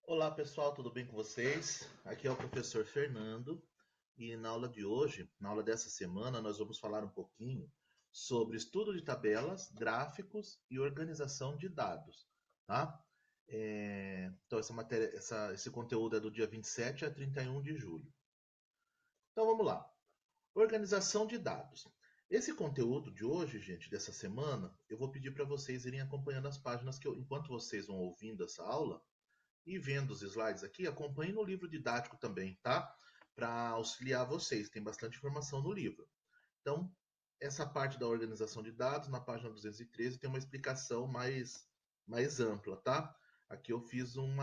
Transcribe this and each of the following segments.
Olá pessoal, tudo bem com vocês? Aqui é o professor Fernando e na aula de hoje, na aula dessa semana, nós vamos falar um pouquinho sobre estudo de tabelas, gráficos e organização de dados, tá? Então essa matéria, esse conteúdo é do dia 27 a 31 de julho. Então vamos lá. Organização de dados. Esse conteúdo de hoje, gente, dessa semana, eu vou pedir para vocês irem acompanhando as páginas enquanto vocês vão ouvindo essa aula, e vendo os slides aqui, acompanhe no livro didático também, tá? Para auxiliar vocês, tem bastante informação no livro. Então, essa parte da organização de dados, na página 213, tem uma explicação mais ampla, tá? Aqui eu fiz um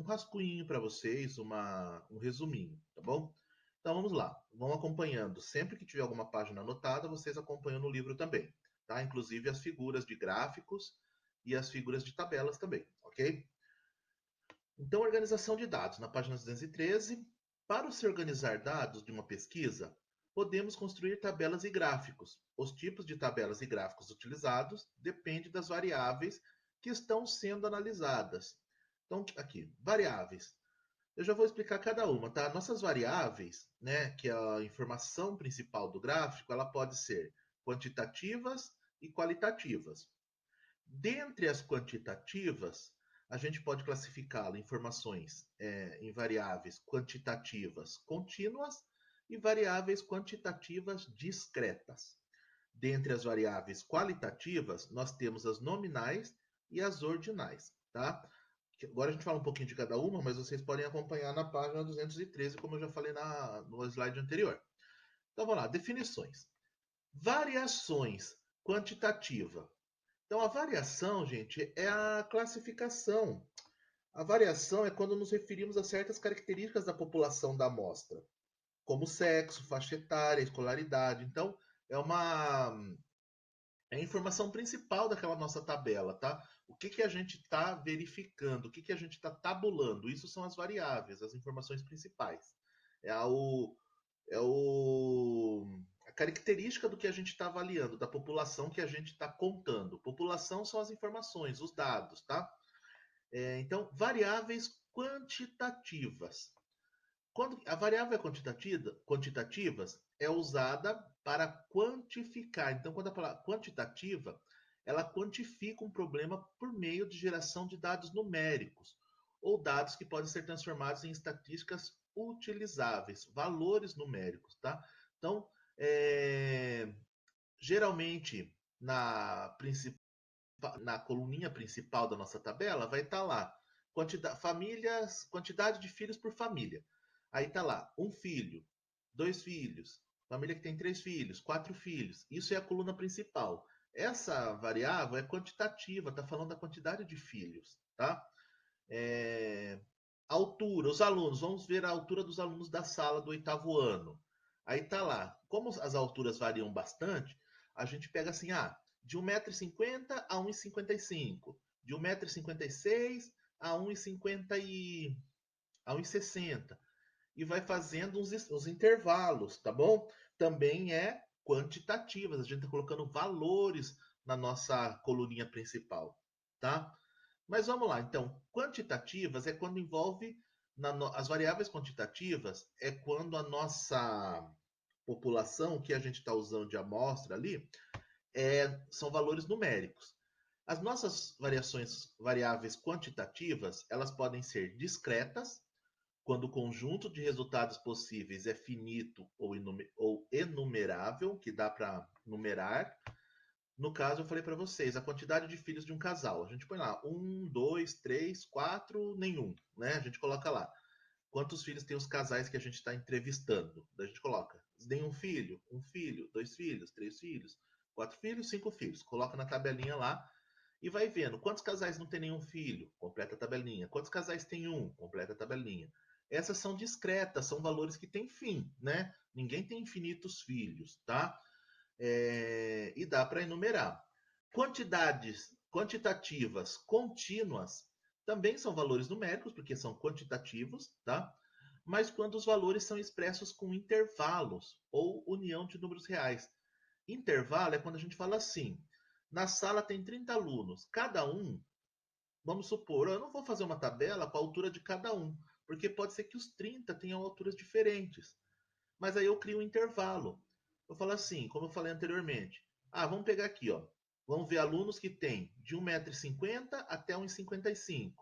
rascunho para vocês, um resuminho, tá bom? Então vamos lá, vão acompanhando. Sempre que tiver alguma página anotada, vocês acompanham no livro também, tá? Inclusive as figuras de gráficos e as figuras de tabelas também, ok? Então, organização de dados, na página 213. Para se organizar dados de uma pesquisa, podemos construir tabelas e gráficos. Os tipos de tabelas e gráficos utilizados dependem das variáveis que estão sendo analisadas. Então, aqui, variáveis. Eu já vou explicar cada uma, tá? Nossas variáveis, né, que é a informação principal do gráfico, ela pode ser quantitativas e qualitativas. Dentre as quantitativas, a gente pode classificá-la em informações em variáveis quantitativas contínuas e variáveis quantitativas discretas. Dentre as variáveis qualitativas, nós temos as nominais e as ordinais, tá? Agora a gente fala um pouquinho de cada uma, mas vocês podem acompanhar na página 213, como eu já falei no slide anterior. Então vamos lá, definições. Variações quantitativa. Então, a variação, gente, é a classificação. A variação é quando nos referimos a certas características da população da amostra, como sexo, faixa etária, escolaridade. Então, é a informação principal daquela nossa tabela, tá? O que a gente está verificando, o que a gente está tabulando. Isso são as variáveis, as informações principais. É a característica do que a gente está avaliando, da população que a gente está contando. População são as informações, os dados, tá? Então, variáveis quantitativas. Quando a variável quantitativas é usada para quantificar. Então, quando a palavra quantitativa, ela quantifica um problema por meio de geração de dados numéricos ou dados que podem ser transformados em estatísticas utilizáveis, valores numéricos, tá? Então, geralmente na coluninha principal da nossa tabela vai estar lá quantidade de filhos por família. Aí está lá um filho, dois filhos, família que tem três filhos, quatro filhos. Isso é a coluna principal. Essa variável é quantitativa, está falando da quantidade de filhos, tá? Altura, os alunos, vamos ver a altura dos alunos da sala do oitavo ano. Aí tá lá, como as alturas variam bastante, a gente pega assim, de 1,50 m a 1,55 m, de 1,56 m a 1,60 m, e vai fazendo os intervalos, tá bom? Também é quantitativas, a gente está colocando valores na nossa coluninha principal, tá? Mas vamos lá, então, quantitativas é quando envolve as variáveis quantitativas é quando a nossa população que a gente está usando de amostra ali são valores numéricos. As nossas variáveis quantitativas, elas podem ser discretas, quando o conjunto de resultados possíveis é finito ou enumerável, que dá para numerar. No caso, eu falei para vocês a quantidade de filhos de um casal. A gente põe lá um, dois, três, quatro, nenhum, né? A gente coloca lá quantos filhos tem os casais que a gente está entrevistando. Daí a gente coloca nenhum filho, um filho, dois filhos, três filhos, quatro filhos, cinco filhos. Coloca na tabelinha lá e vai vendo quantos casais não tem nenhum filho, completa a tabelinha. Quantos casais tem um, completa a tabelinha. Essas são discretas, são valores que têm fim, né? Ninguém tem infinitos filhos, tá? E dá para enumerar. Quantidades quantitativas contínuas também são valores numéricos, porque são quantitativos, tá? Mas quando os valores são expressos com intervalos ou união de números reais. Intervalo é quando a gente fala assim: na sala tem 30 alunos, cada um vamos supor, eu não vou fazer uma tabela com a altura de cada um, porque pode ser que os 30 tenham alturas diferentes. Mas aí eu crio um intervalo. Eu falo assim, como eu falei anteriormente. Vamos pegar aqui, ó. Vamos ver alunos que têm de 1,50 m até 1,55 m.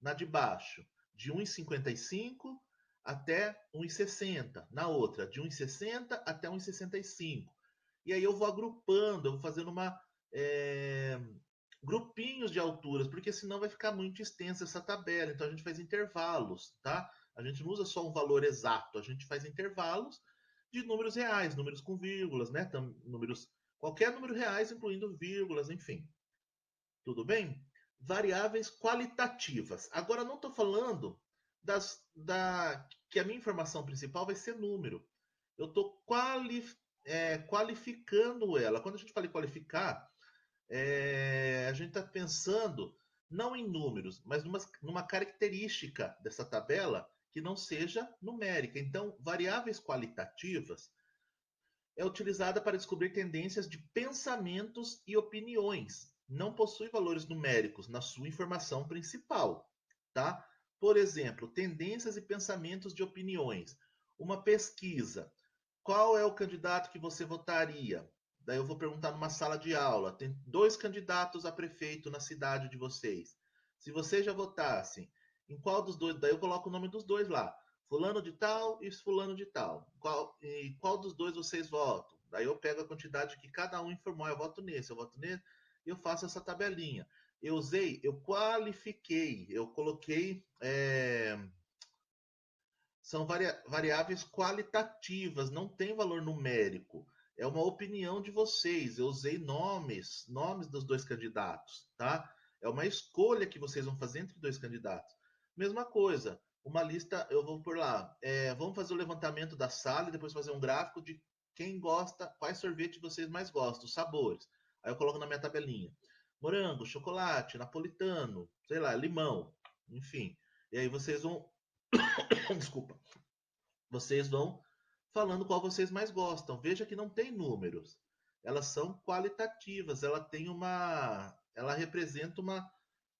Na de baixo, de 1,55 m até 1,60 m. Na outra, de 1,60 m até 1,65 m. E aí eu vou agrupando, eu vou fazendo grupinhos de alturas, porque senão vai ficar muito extensa essa tabela. Então a gente faz intervalos, tá? A gente não usa só um valor exato, a gente faz intervalos de números reais, números com vírgulas, né? Qualquer número reais, incluindo vírgulas, enfim. Tudo bem? Variáveis qualitativas. Agora não estou falando que a minha informação principal vai ser número. Eu estou qualificando ela. Quando a gente fala em qualificar, a gente está pensando não em números, mas numa característica dessa tabela que não seja numérica. Então, variáveis qualitativas é utilizada para descobrir tendências de pensamentos e opiniões. Não possui valores numéricos na sua informação principal, tá? Por exemplo, tendências e pensamentos de opiniões. Uma pesquisa. Qual é o candidato que você votaria? Daí eu vou perguntar numa sala de aula. Tem 2 candidatos a prefeito na cidade de vocês. Se vocês já votassem, em qual dos dois? Daí eu coloco o nome dos dois lá. Fulano de tal e fulano de tal. Qual dos dois vocês votam? Daí eu pego a quantidade que cada um informou. Eu voto nesse, eu voto nesse. E eu faço essa tabelinha. Eu qualifiquei, eu coloquei... São variáveis qualitativas, não tem valor numérico. É uma opinião de vocês. Eu usei nomes dos 2 candidatos, tá? É uma escolha que vocês vão fazer entre 2 candidatos. Mesma coisa, uma lista, eu vou por lá. Vamos fazer o levantamento da sala e depois fazer um gráfico de quem gosta, quais sorvetes vocês mais gostam, os sabores. Aí eu coloco na minha tabelinha. Morango, chocolate, napolitano, sei lá, limão, enfim. E aí vocês vão desculpa. Vocês vão falando qual vocês mais gostam. Veja que não tem números. Elas são qualitativas. Ela representa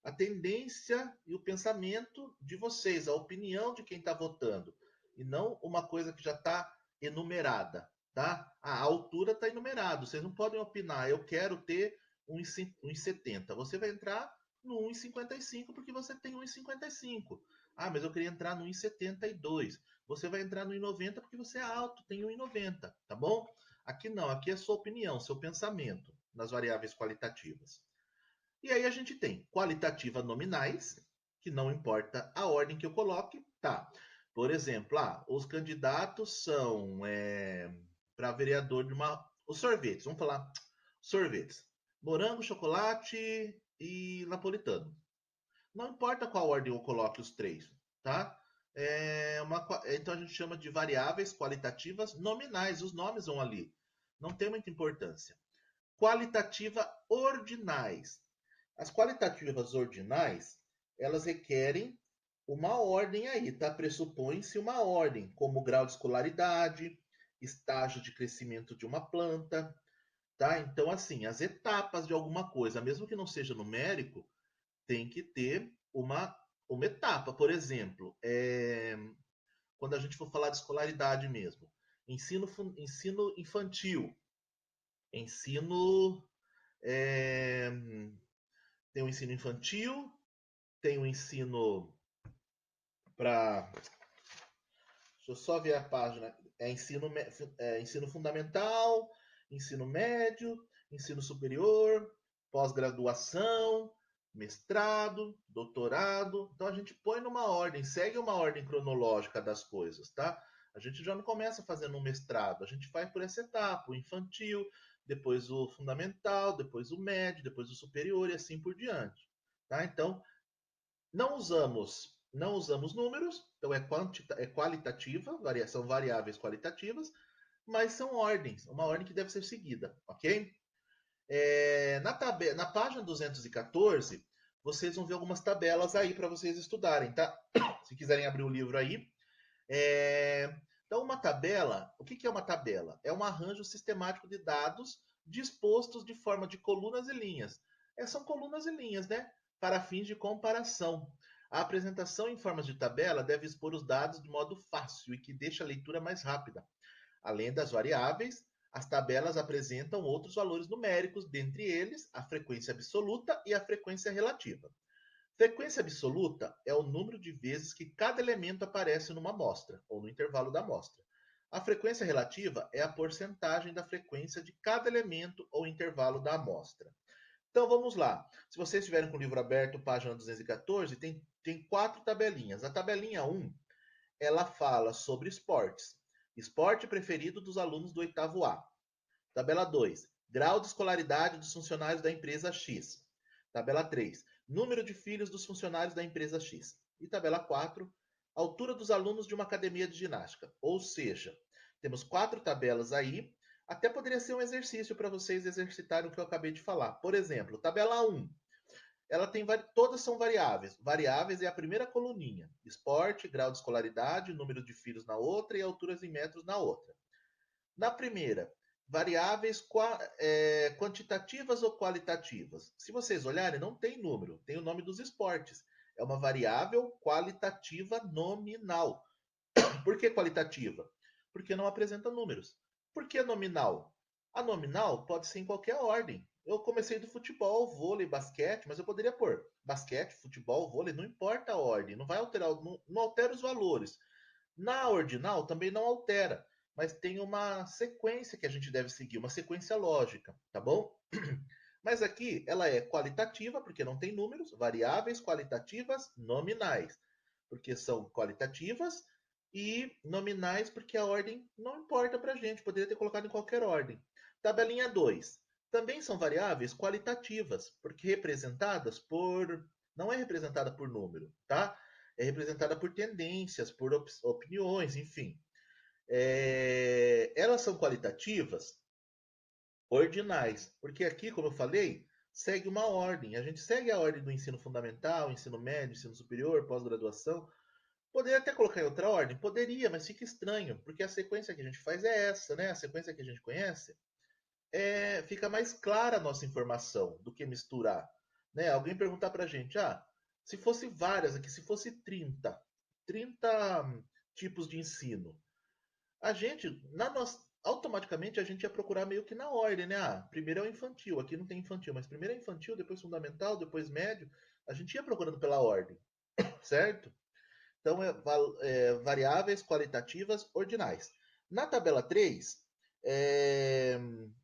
a tendência e o pensamento de vocês, a opinião de quem está votando, e não uma coisa que já está enumerada, tá? A altura está enumerada. Vocês não podem opinar. Eu quero ter 1,70. Você vai entrar no 1,55 porque você tem 1,55. Mas eu queria entrar no 1,72. Você vai entrar no 1,90 porque você é alto, tem 1,90, tá bom? Aqui não, aqui é sua opinião, seu pensamento nas variáveis qualitativas. E aí a gente tem qualitativa nominais, que não importa a ordem que eu coloque, tá? Por exemplo, os candidatos são para vereador de uma... Os sorvetes, vamos falar sorvetes. Morango, chocolate e napolitano. Não importa qual ordem eu coloque os 3, tá? Então a gente chama de variáveis qualitativas nominais. Os nomes vão ali. Não tem muita importância. Qualitativa ordinais. As qualitativas ordinais, elas requerem uma ordem aí, tá? Pressupõe-se uma ordem, como grau de escolaridade, estágio de crescimento de uma planta, tá? Então, assim, as etapas de alguma coisa, mesmo que não seja numérico, tem que ter uma etapa. Por exemplo, quando a gente for falar de escolaridade mesmo, ensino infantil, tem o ensino infantil, tem o ensino para... Deixa eu só ver a página. Ensino fundamental, ensino médio, ensino superior, pós-graduação, mestrado, doutorado. Então a gente põe numa ordem, segue uma ordem cronológica das coisas, tá? A gente já não começa fazendo um mestrado, a gente vai por essa etapa, o infantil, depois o fundamental, depois o médio, depois o superior e assim por diante, tá? Então, não usamos números, então é qualitativa, são variáveis qualitativas, mas são ordens, uma ordem que deve ser seguida, ok? Na página 214, vocês vão ver algumas tabelas aí para vocês estudarem, tá? Se quiserem abrir o livro aí. Então, uma tabela, o que é uma tabela? É um arranjo sistemático de dados dispostos de forma de colunas e linhas. São colunas e linhas, né? para fins de comparação. A apresentação em formas de tabela deve expor os dados de modo fácil e que deixe a leitura mais rápida. Além das variáveis, as tabelas apresentam outros valores numéricos, dentre eles a frequência absoluta e a frequência relativa. Frequência absoluta é o número de vezes que cada elemento aparece numa amostra, ou no intervalo da amostra. A frequência relativa é a porcentagem da frequência de cada elemento ou intervalo da amostra. Então vamos lá. Se vocês estiverem com o livro aberto, página 214, tem 4 tabelinhas. A tabelinha 1, ela fala sobre esportes. Esporte preferido dos alunos do oitavo A. Tabela 2, grau de escolaridade dos funcionários da empresa X. Tabela 3, número de filhos dos funcionários da empresa X. E tabela 4, altura dos alunos de uma academia de ginástica. Ou seja, temos 4 tabelas aí. Até poderia ser um exercício para vocês exercitarem o que eu acabei de falar. Por exemplo, tabela 1, ela tem todas são variáveis. Variáveis é a primeira coluninha. Esporte, grau de escolaridade, número de filhos na outra e alturas em metros na outra. Na primeira, variáveis quantitativas ou qualitativas. Se vocês olharem, não tem número, tem o nome dos esportes. É uma variável qualitativa nominal. Por que qualitativa? Porque não apresenta números. Por que nominal? A nominal pode ser em qualquer ordem. Eu comecei do futebol, vôlei, basquete, mas eu poderia pôr basquete, futebol, vôlei, não importa a ordem, não vai alterar, não altera os valores. Na ordinal também não altera, mas tem uma sequência que a gente deve seguir, uma sequência lógica, tá bom? Mas aqui ela é qualitativa, porque não tem números, variáveis qualitativas nominais, porque são qualitativas, e nominais, porque a ordem não importa para a gente, poderia ter colocado em qualquer ordem. Tabelinha 2. Também são variáveis qualitativas, porque representadas por. Não é representada por número, tá? É representada por tendências, por opiniões, enfim. Elas são qualitativas ordinais, porque aqui, como eu falei, segue uma ordem. A gente segue a ordem do ensino fundamental, ensino médio, ensino superior, pós-graduação. Poderia até colocar em outra ordem? Poderia, mas fica estranho, porque a sequência que a gente faz é essa, né? A sequência que a gente conhece, fica mais clara a nossa informação do que misturar. Né? Alguém perguntar para a gente, se fosse várias aqui, se fosse 30 tipos de ensino, a gente, automaticamente a gente ia procurar meio que na ordem, né? Primeiro é o infantil, aqui não tem infantil, mas primeiro é infantil, depois fundamental, depois médio, a gente ia procurando pela ordem, certo? Então, variáveis qualitativas ordinais. Na tabela 3,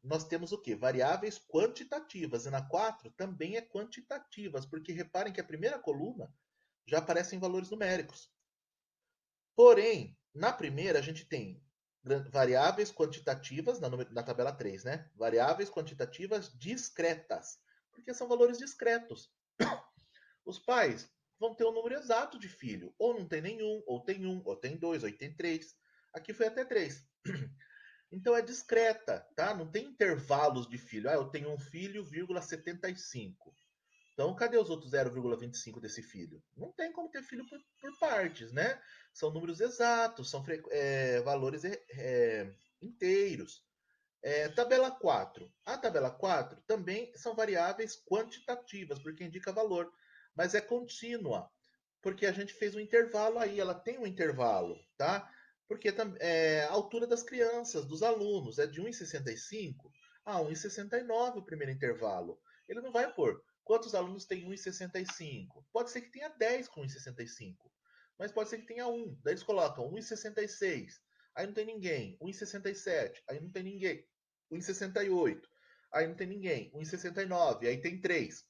nós temos o quê? Variáveis quantitativas. E na 4 também é quantitativas, porque reparem que a primeira coluna já aparecem valores numéricos. Porém, na primeira a gente tem variáveis quantitativas, na tabela 3, né? Variáveis quantitativas discretas, porque são valores discretos. Os pais vão ter um número exato de filho, ou não tem nenhum, ou tem um, ou tem dois, ou tem três. Aqui foi até 3. Então é discreta, tá? Não tem intervalos de filho. Eu tenho um filho, 75. Então, cadê os outros 0,25 desse filho? Não tem como ter filho por partes, né? São números exatos, são valores inteiros. Tabela 4. A tabela 4 também são variáveis quantitativas, porque indica valor, mas é contínua, porque a gente fez um intervalo aí, ela tem um intervalo, tá? Porque a altura das crianças, dos alunos, é de 1,65 a 1,69 o primeiro intervalo. Ele não vai pôr quantos alunos tem 1,65. Pode ser que tenha 10 com 1,65, mas pode ser que tenha 1. Daí eles colocam 1,66. Aí não tem ninguém. 1,67. Aí não tem ninguém. 1,68. Aí não tem ninguém. 1,69. Aí tem 3.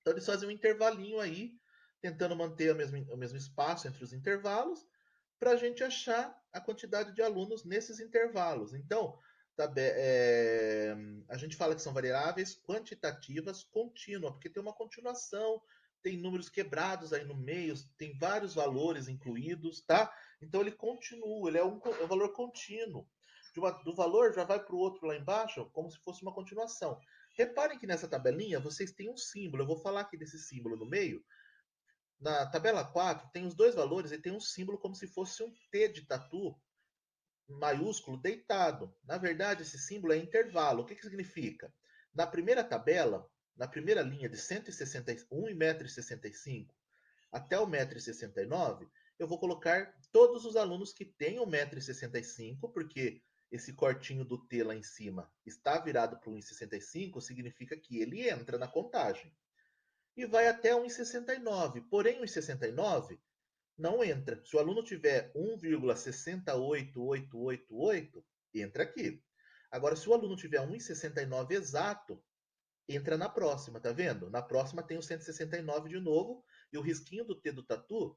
Então eles fazem um intervalinho aí, tentando manter o mesmo espaço entre os intervalos, para a gente achar a quantidade de alunos nesses intervalos. Então, a gente fala que são variáveis quantitativas contínuas, porque tem uma continuação, tem números quebrados aí no meio, tem vários valores incluídos, tá? Então ele continua, ele é um valor contínuo. Do valor já vai para o outro lá embaixo, como se fosse uma continuação. Reparem que nessa tabelinha vocês têm um símbolo. Eu vou falar aqui desse símbolo no meio. Na tabela 4 tem os dois valores e tem um símbolo como se fosse um T de tatu maiúsculo deitado. Na verdade, esse símbolo é intervalo. O que significa? Na primeira tabela, na primeira linha de 1,65 m até o 1,69 m, eu vou colocar todos os alunos que têm 1,65 m, porque esse cortinho do T lá em cima está virado para o 1,65, significa que ele entra na contagem. E vai até 1,69. Porém, 1,69 não entra. Se o aluno tiver 1,68888, entra aqui. Agora, se o aluno tiver 1,69 exato, entra na próxima, tá vendo? Na próxima tem o 169 de novo, e o risquinho do T do tatu,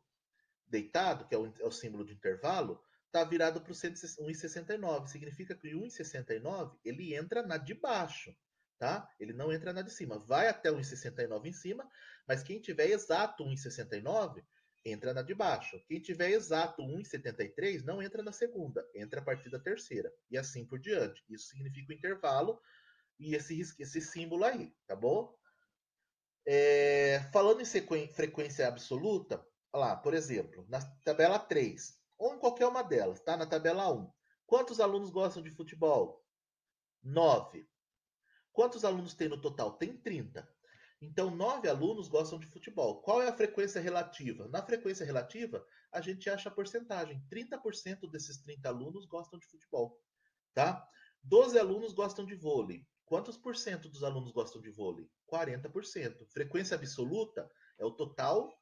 deitado, que é o símbolo de intervalo, está virado para o 1,69. Significa que o 1,69 ele entra na de baixo, tá? Ele não entra na de cima. Vai até o 1,69 em cima, mas quem tiver exato 1,69 entra na de baixo. Quem tiver exato 1,73 não entra na segunda, entra a partir da terceira. E assim por diante. Isso significa o intervalo e esse símbolo aí, tá bom? Falando em frequência absoluta, olha lá, por exemplo, na tabela 3, ou em qualquer uma delas, tá? Na tabela 1, quantos alunos gostam de futebol? 9. Quantos alunos tem no total? Tem 30. Então, 9 alunos gostam de futebol. Qual é a frequência relativa? Na frequência relativa, a gente acha a porcentagem. 30% desses 30 alunos gostam de futebol, tá? 12 alunos gostam de vôlei. Quantos por cento dos alunos gostam de vôlei? 40%. Frequência absoluta é o total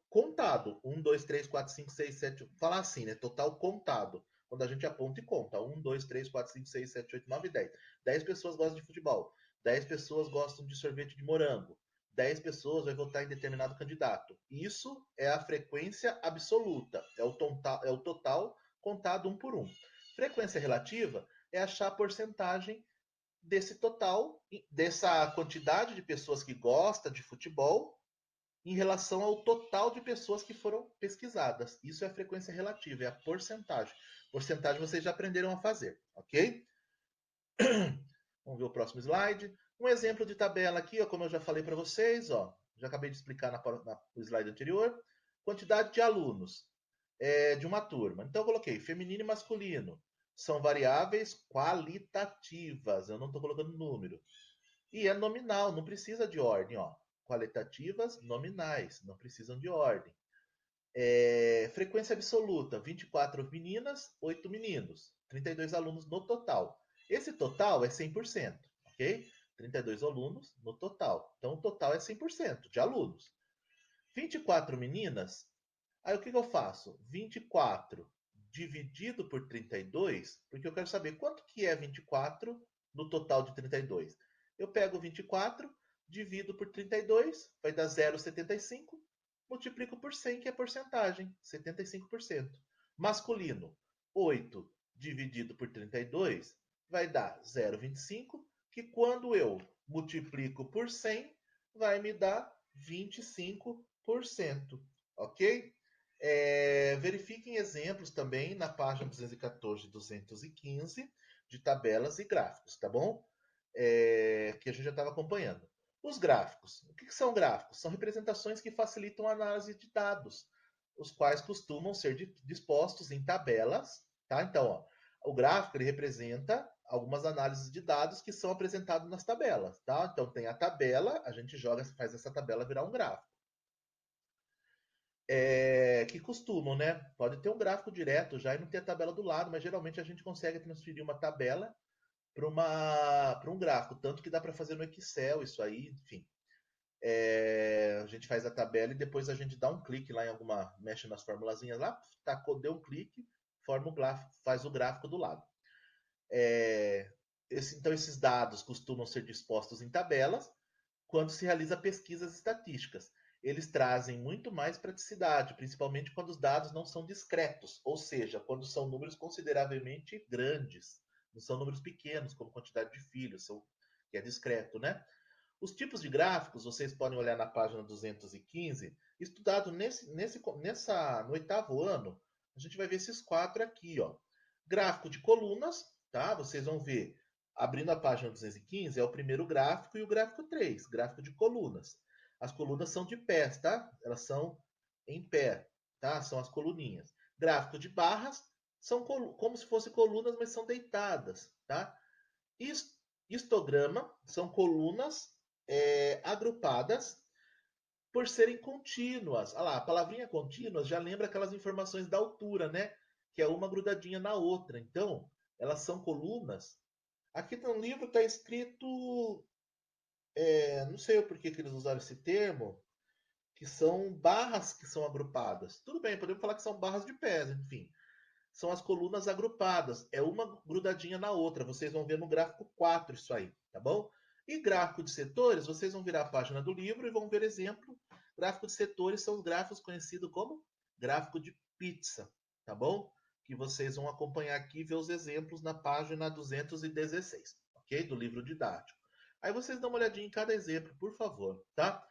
contado. 1, 2, 3, 4, 5, 6, 7. Falar assim, né? Total contado. Quando a gente aponta e conta. 1, 2, 3, 4, 5, 6, 7, 8, 9, 10. 10 pessoas gostam de futebol. 10 pessoas gostam de sorvete de morango. 10 pessoas vai votar em determinado candidato. Isso é a frequência absoluta. É o total contado um por um. Frequência relativa é achar a porcentagem desse total, dessa quantidade de pessoas que gostam de futebol em relação ao total de pessoas que foram pesquisadas. Isso é a frequência relativa, é a porcentagem. Porcentagem vocês já aprenderam a fazer, ok? Vamos ver o próximo slide. Um exemplo de tabela aqui, ó, como eu já falei para vocês, ó, já acabei de explicar no slide anterior. Quantidade de alunos de uma turma. Então eu coloquei feminino e masculino. São variáveis qualitativas. Eu não estou colocando número. E é nominal, não precisa de ordem. Ó. Qualitativas, nominais, não precisam de ordem. Frequência absoluta, 24 meninas, 8 meninos. 32 alunos no total. Esse total é 100%, ok? 32 alunos no total. Então o total é 100% de alunos. 24 meninas, aí o que eu faço? 24 dividido por 32, porque eu quero saber quanto que é 24 no total de 32. Eu pego 24, divido por 32, vai dar 0,75, multiplico por 100, que é a porcentagem, 75%. Masculino, 8 dividido por 32, vai dar 0,25, que quando eu multiplico por 100, vai me dar 25%, ok? Verifiquem exemplos também na página 214 e 215 de tabelas e gráficos, tá bom? Que a gente já estava acompanhando. Os gráficos. O que são gráficos? São representações que facilitam a análise de dados, os quais costumam ser dispostos em tabelas, tá? Então, ó, o gráfico ele representa algumas análises de dados que são apresentados nas tabelas, tá? Então tem a tabela, a gente faz essa tabela virar um gráfico. Que costumam, né? Pode ter um gráfico direto já e não ter a tabela do lado, mas geralmente a gente consegue transferir uma tabela para um gráfico, tanto que dá para fazer no Excel isso aí, enfim. A gente faz a tabela e depois a gente dá um clique lá em alguma, mexe nas formulazinhas lá, deu um clique, forma o gráfico, faz o gráfico do lado. Então esses dados costumam ser dispostos em tabelas quando se realiza pesquisas estatísticas. Eles trazem muito mais praticidade, principalmente quando os dados não são discretos, ou seja, quando são números consideravelmente grandes, não são números pequenos, como quantidade de filhos, que é discreto, né? Os tipos de gráficos, vocês podem olhar na página 215, estudado no 8º ano, a gente vai ver esses 4 aqui, ó. Gráfico de colunas, tá? Vocês vão ver, abrindo a página 215, é o primeiro gráfico e o gráfico 3, gráfico de colunas. As colunas são de pés, tá? Elas são em pé, tá? São as coluninhas. Gráfico de barras são como se fossem colunas, mas são deitadas, tá? Histograma são colunas agrupadas por serem contínuas. Olha lá, a palavrinha contínuas já lembra aquelas informações da altura, né? Que é uma grudadinha na outra. Então, elas são colunas. Aqui no livro está escrito, não sei por que eles usaram esse termo, que são barras que são agrupadas. Tudo bem, podemos falar que são barras de pés, enfim. São as colunas agrupadas. É uma grudadinha na outra. Vocês vão ver no gráfico 4 isso aí, tá bom? E gráfico de setores, vocês vão virar a página do livro e vão ver exemplo. Gráfico de setores são os gráficos conhecidos como gráfico de pizza, tá bom? Que vocês vão acompanhar aqui e ver os exemplos na página 216, ok? Do livro didático. Aí vocês dão uma olhadinha em cada exemplo, por favor, tá?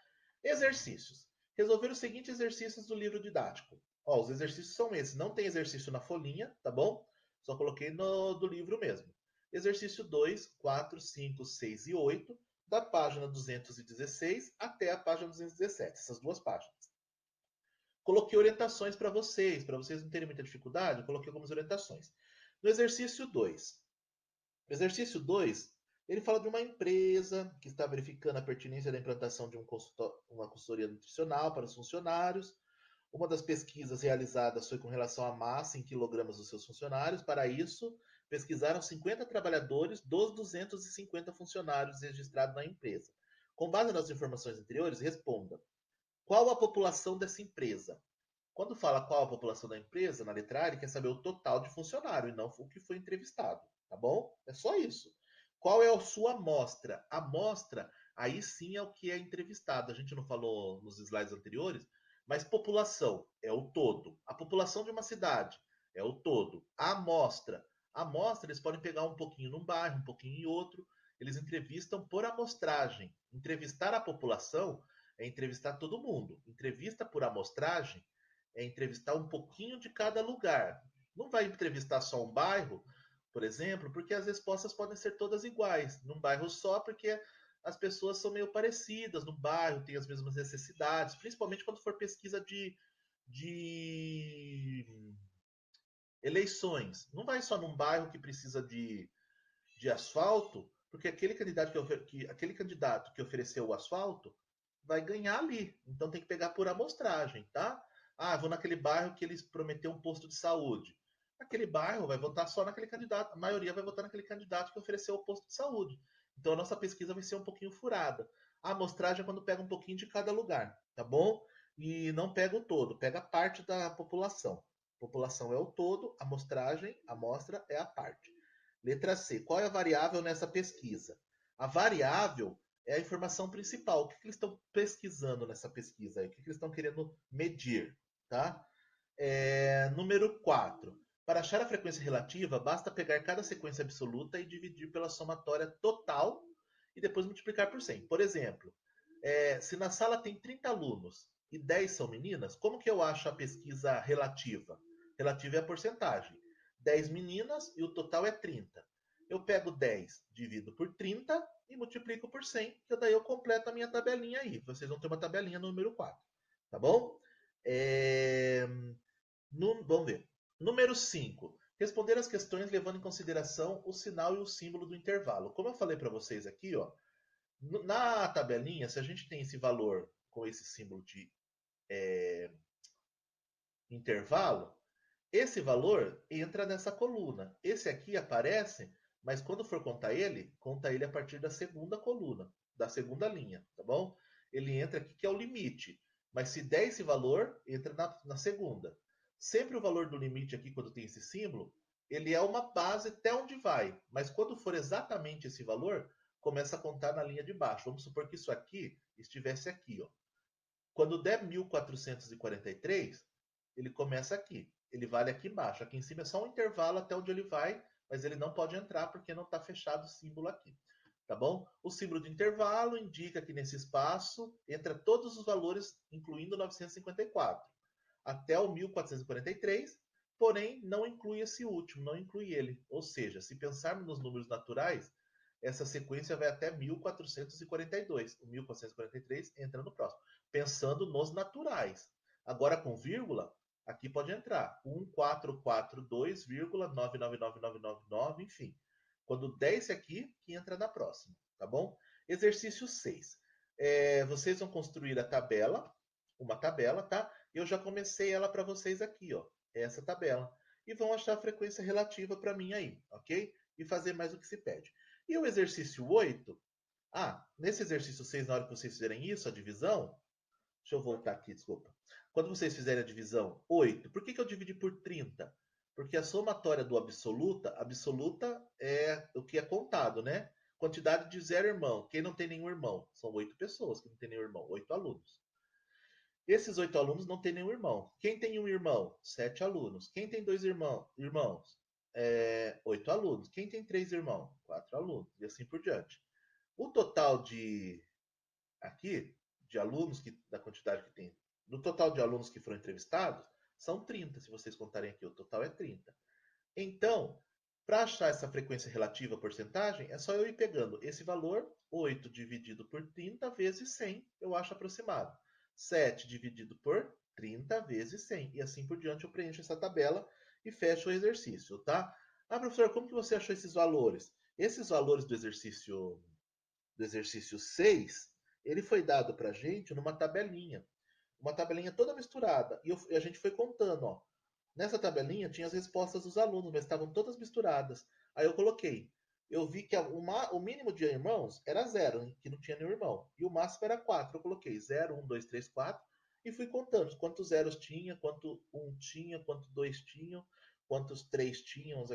Exercícios. Resolver os seguintes exercícios do livro didático. Ó, os exercícios são esses. Não tem exercício na folhinha, tá bom? Só coloquei do livro mesmo. Exercício 2, 4, 5, 6 e 8, da página 216 até a página 217. Essas duas páginas. Coloquei orientações para vocês não terem muita dificuldade, eu coloquei algumas orientações. No exercício 2. O exercício 2, ele fala de uma empresa que está verificando a pertinência da implantação de uma consultoria nutricional para os funcionários. Uma das pesquisas realizadas foi com relação à massa em quilogramas dos seus funcionários. Para isso, pesquisaram 50 trabalhadores dos 250 funcionários registrados na empresa. Com base nas informações anteriores, responda: qual a população dessa empresa? Quando fala qual a população da empresa, na letra A, ele quer saber o total de funcionário e não o que foi entrevistado, tá bom? É só isso. Qual é a sua amostra? A amostra, aí sim é o que é entrevistado. A gente não falou nos slides anteriores, mas população é o todo. A população de uma cidade é o todo. A amostra. A amostra, eles podem pegar um pouquinho num bairro, um pouquinho em outro. Eles entrevistam por amostragem. Entrevistar a população é entrevistar todo mundo. Entrevista por amostragem é entrevistar um pouquinho de cada lugar. Não vai entrevistar só um bairro, por exemplo, porque as respostas podem ser todas iguais. Num bairro só, porque as pessoas são meio parecidas no bairro, têm as mesmas necessidades, principalmente quando for pesquisa de eleições. Não vai só num bairro que precisa de asfalto, porque aquele candidato que ofereceu o asfalto vai ganhar ali. Então tem que pegar por amostragem, tá? Ah, vou naquele bairro que eles prometeu um posto de saúde. Aquele bairro vai votar só naquele candidato, a maioria vai votar naquele candidato que ofereceu o posto de saúde. Então a nossa pesquisa vai ser um pouquinho furada. A amostragem é quando pega um pouquinho de cada lugar, tá bom? E não pega o todo, pega parte da população. População é o todo, amostragem, amostra é a parte. Letra C. Qual é a variável nessa pesquisa? A variável é a informação principal. O que eles estão pesquisando nessa pesquisa? O que eles estão querendo medir? Tá? Número 4. Para achar a frequência relativa, basta pegar cada sequência absoluta e dividir pela somatória total e depois multiplicar por 100. Por exemplo, se na sala tem 30 alunos e 10 são meninas, como que eu acho a pesquisa relativa? Relativa é a porcentagem. 10 meninas e o total é 30. Eu pego 10, divido por 30 e multiplico por 100, que daí eu completo a minha tabelinha aí. Vocês vão ter uma tabelinha no número 4. Tá bom? Vamos ver. Número 5. Responder as questões levando em consideração o sinal e o símbolo do intervalo. Como eu falei para vocês aqui, ó, na tabelinha, se a gente tem esse valor com esse símbolo de intervalo, esse valor entra nessa coluna. Esse aqui aparece, mas quando for conta ele a partir da segunda coluna, da segunda linha, tá bom? Ele entra aqui que é o limite. Mas se der esse valor, entra na segunda. Sempre o valor do limite aqui, quando tem esse símbolo, ele é uma base até onde vai. Mas quando for exatamente esse valor, começa a contar na linha de baixo. Vamos supor que isso aqui estivesse aqui, ó. Quando der 1443, ele começa aqui. Ele vale aqui embaixo. Aqui em cima é só um intervalo até onde ele vai, mas ele não pode entrar porque não está fechado o símbolo aqui. Tá bom? O símbolo de intervalo indica que nesse espaço entra todos os valores, incluindo 954, até o 1443, porém não inclui esse último, não inclui ele. Ou seja, se pensarmos nos números naturais, essa sequência vai até 1442. O 1443 entra no próximo. Pensando nos naturais. Agora com vírgula, aqui pode entrar 1442,999999, enfim. Quando der esse aqui, que entra na próxima, tá bom? Exercício 6. Vocês vão construir a tabela, uma tabela, tá? Eu já comecei ela para vocês aqui, ó. Essa tabela. E vão achar a frequência relativa para mim aí, ok? E fazer mais o que se pede. E o exercício 8. Nesse exercício 6, na hora que vocês fizerem isso, a divisão. Deixa eu voltar aqui, desculpa. Quando vocês fizerem a divisão 8, por que eu dividi por 30? Porque a somatória do absoluta é o que é contado, né? Quantidade de 0 irmão. Quem não tem nenhum irmão? São 8 pessoas que não tem nenhum irmão, 8 alunos. Esses 8 alunos não tem nenhum irmão. Quem tem um irmão? 7 alunos. Quem tem 2 irmãos? 8 alunos. Quem tem 3 irmãos? 4 alunos. E assim por diante. O total de aqui, de alunos, da quantidade que tem, do total de alunos que foram entrevistados, são 30, se vocês contarem aqui, o total é 30. Então, para achar essa frequência relativa, porcentagem, é só eu ir pegando esse valor, 8 dividido por 30 vezes 100, eu acho aproximado. 7 dividido por 30 vezes 100. E assim por diante eu preencho essa tabela e fecho o exercício, tá? Professor, como que você achou esses valores? Esses valores do exercício 6, ele foi dado para a gente numa tabelinha. Uma tabelinha toda misturada. E a gente foi contando, ó. Nessa tabelinha tinha as respostas dos alunos, mas estavam todas misturadas. Aí eu coloquei. Eu vi que o mínimo de irmãos era 0, que não tinha nenhum irmão. E o máximo era 4. Eu coloquei 0, 1, 2, 3, 4. E fui contando quantos zeros tinha, quanto 1 tinha, quanto 2 tinham, quantos 3 tínhamos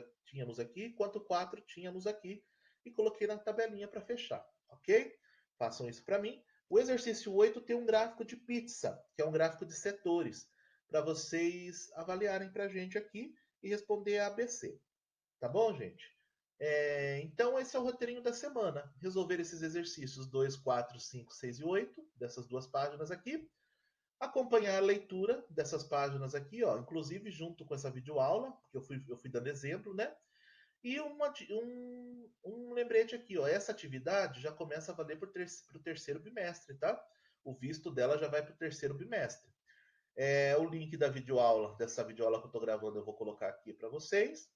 aqui, quanto 4 tínhamos aqui. E coloquei na tabelinha para fechar, ok? Façam isso para mim. O exercício 8 tem um gráfico de pizza, que é um gráfico de setores, para vocês avaliarem para a gente aqui e responder a ABC. Tá bom, gente? Então, esse é o roteirinho da semana. Resolver esses exercícios 2, 4, 5, 6 e 8, dessas duas páginas aqui. Acompanhar a leitura dessas páginas aqui, ó, inclusive junto com essa videoaula, porque eu fui dando exemplo, né? E um lembrete aqui, ó, essa atividade já começa a valer para o terceiro bimestre, tá? O visto dela já vai para o terceiro bimestre. O link da videoaula, dessa videoaula que eu estou gravando, eu vou colocar aqui para vocês.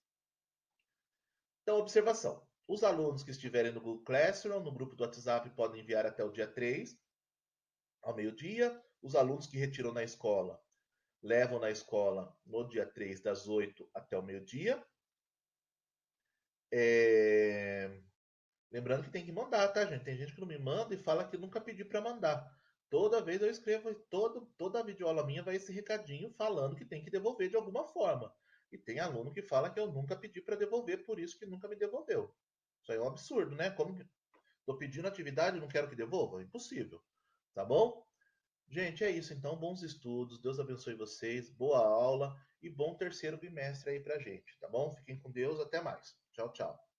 Então, observação. Os alunos que estiverem no Google Classroom, no grupo do WhatsApp, podem enviar até o dia 3, ao meio-dia. Os alunos que retiram na escola, levam na escola no dia 3, das 8 até o meio-dia. Lembrando que tem que mandar, tá, gente? Tem gente que não me manda e fala que nunca pedi para mandar. Toda vez eu escrevo, toda a videoaula minha vai esse recadinho falando que tem que devolver de alguma forma. E tem aluno que fala que eu nunca pedi para devolver, por isso que nunca me devolveu. Isso aí é um absurdo, né? Como que tô pedindo atividade e não quero que devolva? Impossível. Tá bom? Gente, é isso então. Bons estudos. Deus abençoe vocês. Boa aula e bom terceiro bimestre aí pra gente, tá bom? Fiquem com Deus. Até mais. Tchau, tchau.